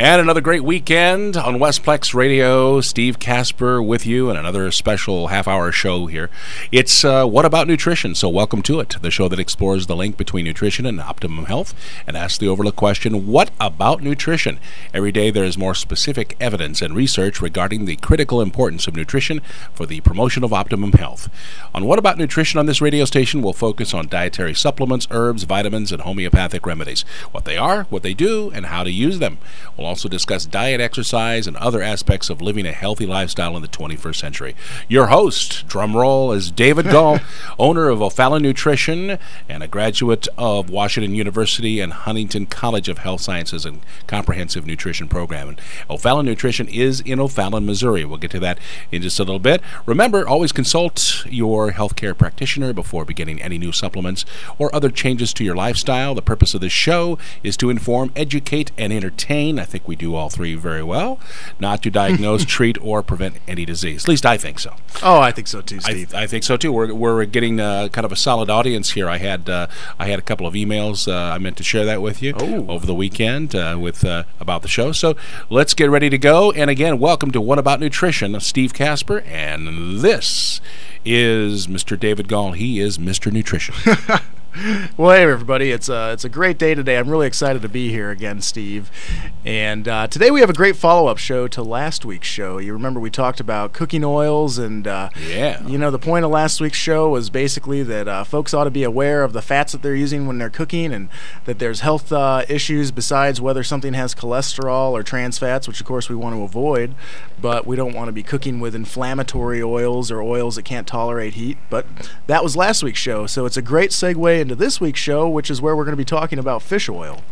And another great weekend on Westplex Radio. Steve Casper with you and another special half-hour show here. It's What About Nutrition? So welcome to it, the show that explores the link between nutrition and optimum health and asks the overlooked question, what about nutrition? Every day there is more specific evidence and research regarding the critical importance of nutrition for the promotion of optimum health. On What About Nutrition on this radio station, we'll focus on dietary supplements, herbs, vitamins, and homeopathic remedies. What they are, what they do, and how to use them. We'll also discuss diet, exercise, and other aspects of living a healthy lifestyle in the 21st century. Your host, drum roll, is David Gall, owner of O'Fallon Nutrition and a graduate of Washington University and Huntington College of Health Sciences and Comprehensive Nutrition Program. And O'Fallon Nutrition is in O'Fallon, Missouri. We'll get to that in just a little bit. Remember, always consult your healthcare practitioner before beginning any new supplements or other changes to your lifestyle. The purpose of this show is to inform, educate, and entertain. I think we do all three very well. Not to diagnose, treat, or prevent any disease. At least I think so. Oh, I think so too, Steve. I think so too. We're getting kind of a solid audience here. I had a couple of emails. I meant to share that with you over the weekend with about the show. So let's get ready to go. And again, welcome to What About Nutrition. Steve Casper, and this is Mr. David Gall. He is Mr. Nutrition. Well, hey everybody, it's a great day today. I'm really excited to be here again, Steve. And today we have a great follow-up show to last week's show. You remember we talked about cooking oils, and you know, the point of last week's show was basically that folks ought to be aware of the fats that they're using when they're cooking, and that there's health issues besides whether something has cholesterol or trans fats, which of course we want to avoid, but we don't want to be cooking with inflammatory oils or oils that can't tolerate heat. But that was last week's show, so it's a great segue into this week's show, which is where we're going to be talking about fish oil.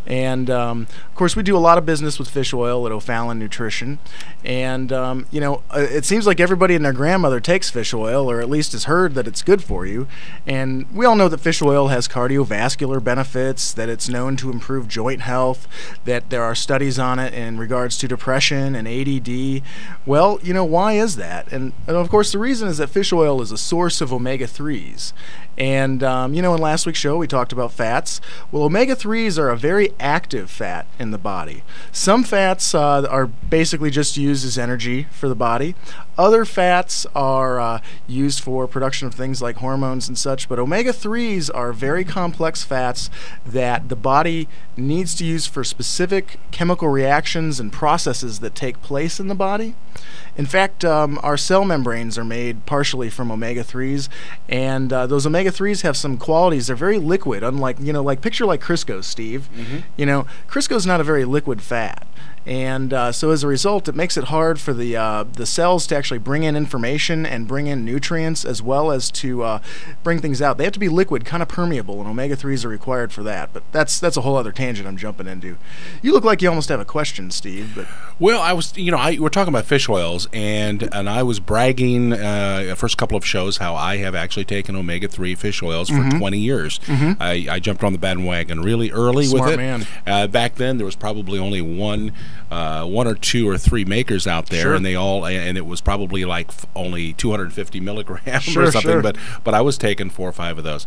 And of course, we do a lot of business with fish oil at O'Fallon Nutrition. And you know, it seems like everybody and their grandmother takes fish oil, or at least has heard that it's good for you. And we all know that fish oil has cardiovascular benefits, that it's known to improve joint health, that there are studies on it in regards to depression and ADD. Well, you know, why is that? And of course, the reason is that fish oil is a source of omega-3s. And, you know, in last week's show, we talked about fats. Well, omega-3s are a very active fat in the body. Some fats are basically just used as energy for the body. Other fats are used for production of things like hormones and such, but omega-3s are very complex fats that the body needs to use for specific chemical reactions and processes that take place in the body. In fact, our cell membranes are made partially from omega-3s, and those omega-3s have some qualities. They're very liquid, unlike, you know, like picture like Crisco, Steve. You know, Crisco's not a very liquid fat. And so as a result, it makes it hard for the cells to actually bring in information and bring in nutrients, as well as to bring things out. They have to be liquid, kind of permeable, and omega-3s are required for that. But that's a whole other tangent I'm jumping into. You look like you almost have a question, Steve. But well, I was, you know, we're talking about fish oils, and I was bragging the first couple of shows how I have actually taken omega-3 fish oils for 20 years. I jumped on the bandwagon really early Smart with it. Man. Back then, there was probably only one or two or three makers out there, and and it was probably like only 250 milligrams or something. But I was taking 4 or 5 of those,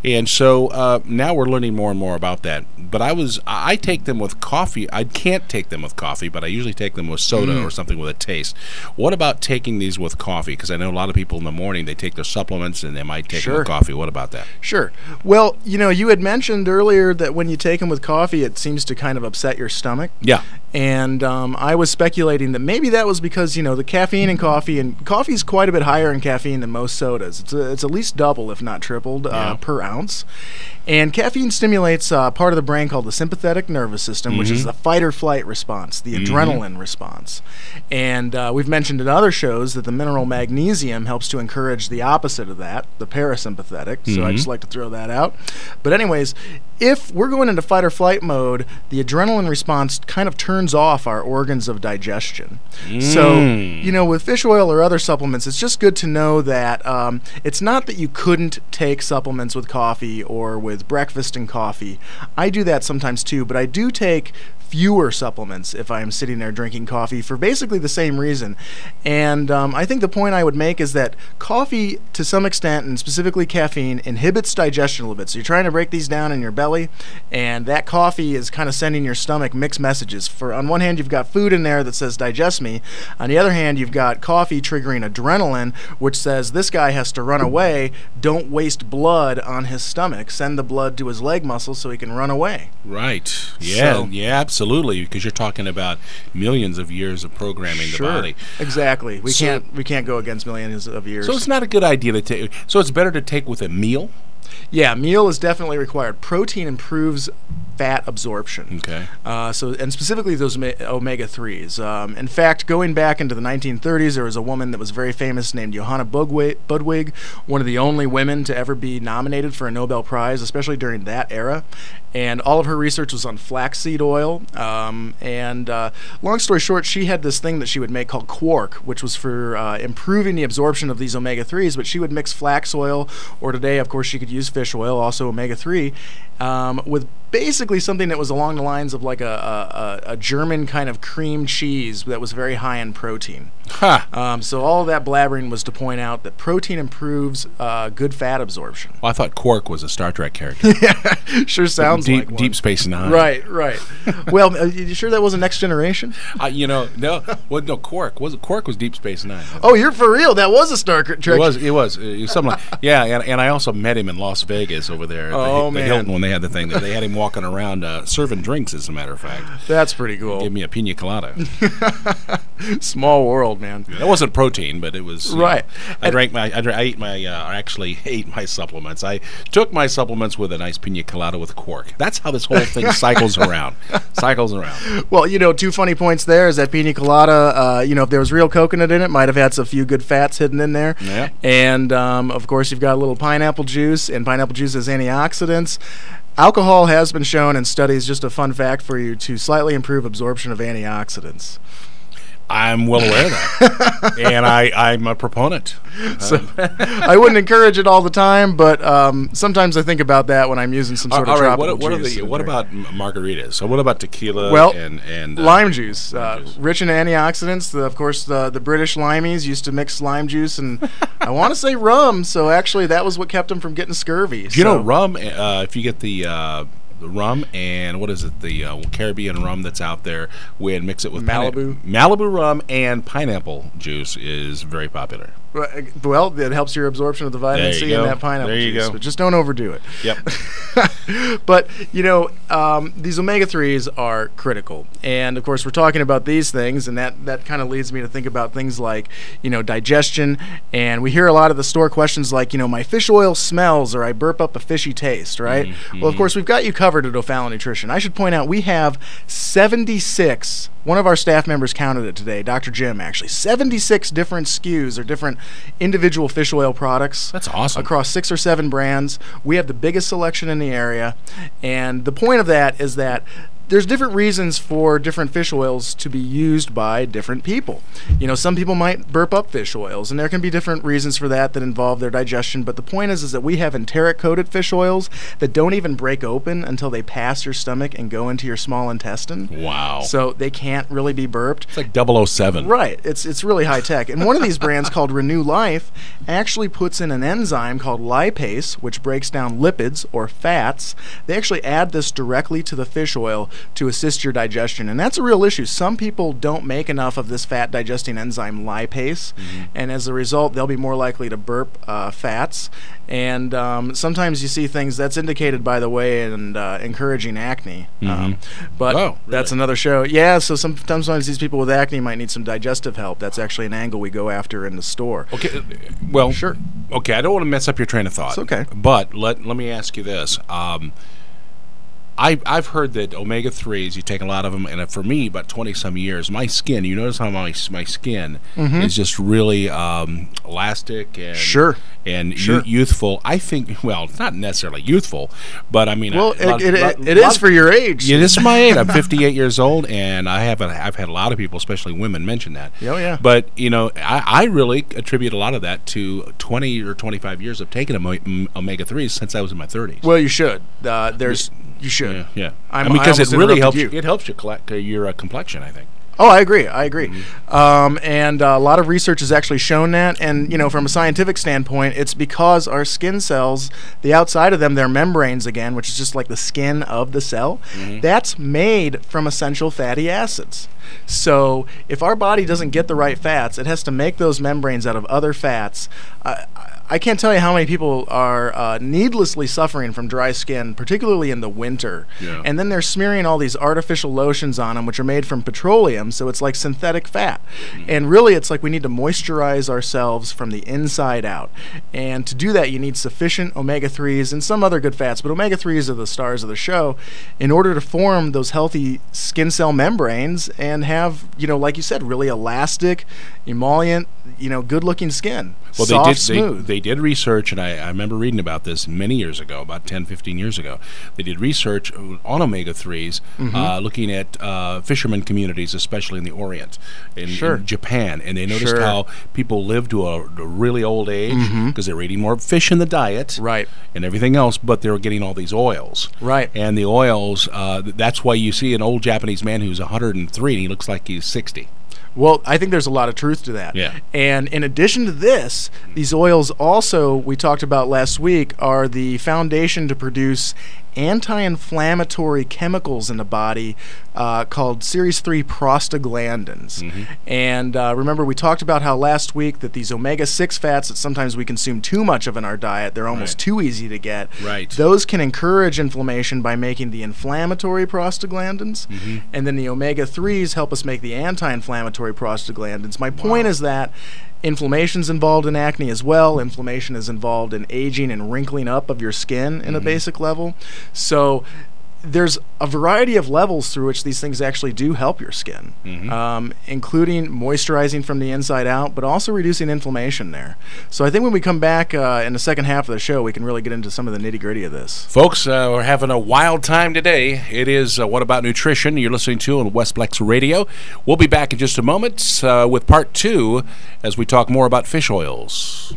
and so now we're learning more and more about that. But I take them with coffee. I can't take them with coffee, but I usually take them with soda or something with a taste. What about taking these with coffee? Because I know a lot of people in the morning, they take their supplements and they might take them with coffee. What about that? Sure. Well, you know, you had mentioned earlier that when you take them with coffee, it seems to kind of upset your stomach. Yeah. And I was speculating that maybe that was because, you know, the caffeine in coffee, and coffee's quite a bit higher in caffeine than most sodas. It's at least double, if not tripled, per ounce. And caffeine stimulates part of the brain called the sympathetic nervous system, which is the fight-or-flight response, the adrenaline response. And we've mentioned in other shows that the mineral magnesium helps to encourage the opposite of that, the parasympathetic. So I just like to throw that out. But anyways, if we're going into fight-or-flight mode, the adrenaline response kind of turns off our organs of digestion. So, you know, with fish oil or other supplements, it's just good to know that it's not that you couldn't take supplements with coffee or with breakfast and coffee. I do that sometimes too, but I do take fewer supplements if I am sitting there drinking coffee for basically the same reason. And I think the point I would make is that coffee, to some extent, and specifically caffeine, inhibits digestion a little bit. So you're trying to break these down in your belly, and that coffee is kind of sending your stomach mixed messages. On one hand, you've got food in there that says digest me. On the other hand, you've got coffee triggering adrenaline, which says this guy has to run away. Don't waste blood on his stomach. Send the blood to his leg muscles so he can run away. Right. Yeah. So, yeah. Absolutely. Because you're talking about millions of years of programming the body. Exactly. We can't go against millions of years. So it's not a good idea to take. So it's better to take with a meal. Yeah, meal is definitely required. Protein improves fat absorption. Okay. And specifically those omega-3s. In fact, going back into the 1930s, there was a woman that was very famous named Johanna Budwig, one of the only women to ever be nominated for a Nobel Prize, especially during that era. And all of her research was on flaxseed oil. Long story short, she had this thing that she would make called quark, which was for improving the absorption of these omega-3s. But she would mix flax oil, or today, of course, she could use fish oil, also omega-3, with basically something that was along the lines of like a German kind of cream cheese that was very high in protein. Huh. So all of that blabbering was to point out that protein improves good fat absorption. Well, I thought Quark was a Star Trek character. Yeah, sure sounds like one. Deep Space Nine. Right. Well, you sure that wasn't Next Generation? No. Well, no. Quark was Deep Space Nine. Oh, you're for real? That was a Star Trek. It was something like, yeah. And I also met him in Las Vegas over there at the Hilton when they had the thing. They had him walking around serving drinks, as a matter of fact. That's pretty cool. Give me a pina colada. Small world, man. That wasn't protein, but it was right. I actually ate my supplements. I took my supplements with a nice pina colada with Quark. That's how this whole thing cycles around. Well, two funny points there is that pina colada. If there was real coconut in it, might have had a few good fats hidden in there. Yeah. And of course, you've got a little pineapple juice, and pineapple juice has antioxidants. Alcohol has been shown in studies, just a fun fact for you, to slightly improve absorption of antioxidants. I'm well aware of that, and I'm a proponent. So I wouldn't encourage it all the time, but sometimes I think about that when I'm using some sort of tropical juice. What about margaritas? So what about tequila and lime juice? Rich in antioxidants. Of course, the British limeys used to mix lime juice and I want to say rum. So actually, that was what kept them from getting scurvy. Do you know rum? If you get the rum and what is it, the Caribbean rum that's out there, and mix it with Malibu rum and pineapple juice is very popular. Well, it helps your absorption of the vitamin C in that pineapple juice, but just don't overdo it. Yep. But these omega-3s are critical, and of course we're talking about these things, and that kind of leads me to think about things like digestion. And we hear a lot of the store questions like my fish oil smells, or I burp up a fishy taste, right? Mm-hmm. Well, of course we've got you covered at O'Fallon Nutrition. I should point out we have 76. One of our staff members counted it today, Dr. Jim, actually. 76 different SKUs or different individual fish oil products. That's awesome. Across 6 or 7 brands. We have the biggest selection in the area. And the point of that is that there's different reasons for different fish oils to be used by different people. Some people might burp up fish oils, and there can be different reasons for that involve their digestion. But the point is that we have enteric-coated fish oils that don't even break open until they pass your stomach and go into your small intestine. Wow. So they can't really be burped. It's like 007. Right. It's really high-tech. And one of these brands called Renew Life actually puts in an enzyme called lipase, which breaks down lipids or fats. They actually add this directly to the fish oil to assist your digestion, and that's a real issue. Some people don't make enough of this fat digesting enzyme lipase, and as a result they'll be more likely to burp fats. And sometimes you see things that's indicated, by the way, in encouraging acne. But that's another show. Yeah, so sometimes these people with acne might need some digestive help. That's actually an angle we go after in the store. Okay, well, sure. Okay, I don't want to mess up your train of thought. It's okay. But let me ask you this. I've heard that omega-3s, you take a lot of them, and for me, about 20-some years, my skin, you notice how my skin is just really elastic and youthful. I think, well, it's not necessarily youthful, but I mean... Well, it is for your age. Yeah, this is my age. I'm 58 years old, and I've had a lot of people, especially women, mention that. Oh, yeah. But, I really attribute a lot of that to 20 or 25 years of taking omega-3s since I was in my 30s. Well, you should. You should. should. Yeah. I because it almost really helps. interrupted you. It helps you collect your complexion, I think. Oh, I agree. And a lot of research has actually shown that. And, from a scientific standpoint, it's because our skin cells, the outside of them, their membranes again, which is just like the skin of the cell, that's made from essential fatty acids. So if our body doesn't get the right fats, it has to make those membranes out of other fats. I can't tell you how many people are needlessly suffering from dry skin, particularly in the winter. Yeah. And then they're smearing all these artificial lotions on them, which are made from petroleum, so it's like synthetic fat. And really, it's like we need to moisturize ourselves from the inside out. And to do that, you need sufficient omega-3s and some other good fats, but omega-3s are the stars of the show, in order to form those healthy skin cell membranes and have, like you said, really elastic, emollient, good-looking skin. Well, soft, smooth. They did research, and I remember reading about this many years ago, about 10, 15 years ago. They did research on omega-3s, looking at fishermen communities, especially in the Orient, in Japan, and they noticed how people live to a really old age because they were eating more fish in the diet and everything else, but they were getting all these oils. Right. And the oils, that's why you see an old Japanese man who's 103 and he looks like he's 60. Well, I think there's a lot of truth to that. Yeah. And in addition to this, these oils also, we talked about last week, are the foundation to produce anti-inflammatory chemicals in the body called series 3 prostaglandins. And remember, we talked about how last week that these omega-6 fats that sometimes we consume too much of in our diet, they're almost too easy to get. Those can encourage inflammation by making the inflammatory prostaglandins, and then the omega-3s help us make the anti-inflammatory prostaglandins. My point is that inflammation's involved in acne as well. Inflammation is involved in aging and wrinkling up of your skin in a basic level. So there's a variety of levels through which these things actually do help your skin, including moisturizing from the inside out, but also reducing inflammation there. So I think when we come back in the second half of the show, we can really get into some of the nitty-gritty of this. Folks, we're having a wild time today. It is What About Nutrition? You're listening to on Westplex Radio. We'll be back in just a moment with part 2 as we talk more about fish oils.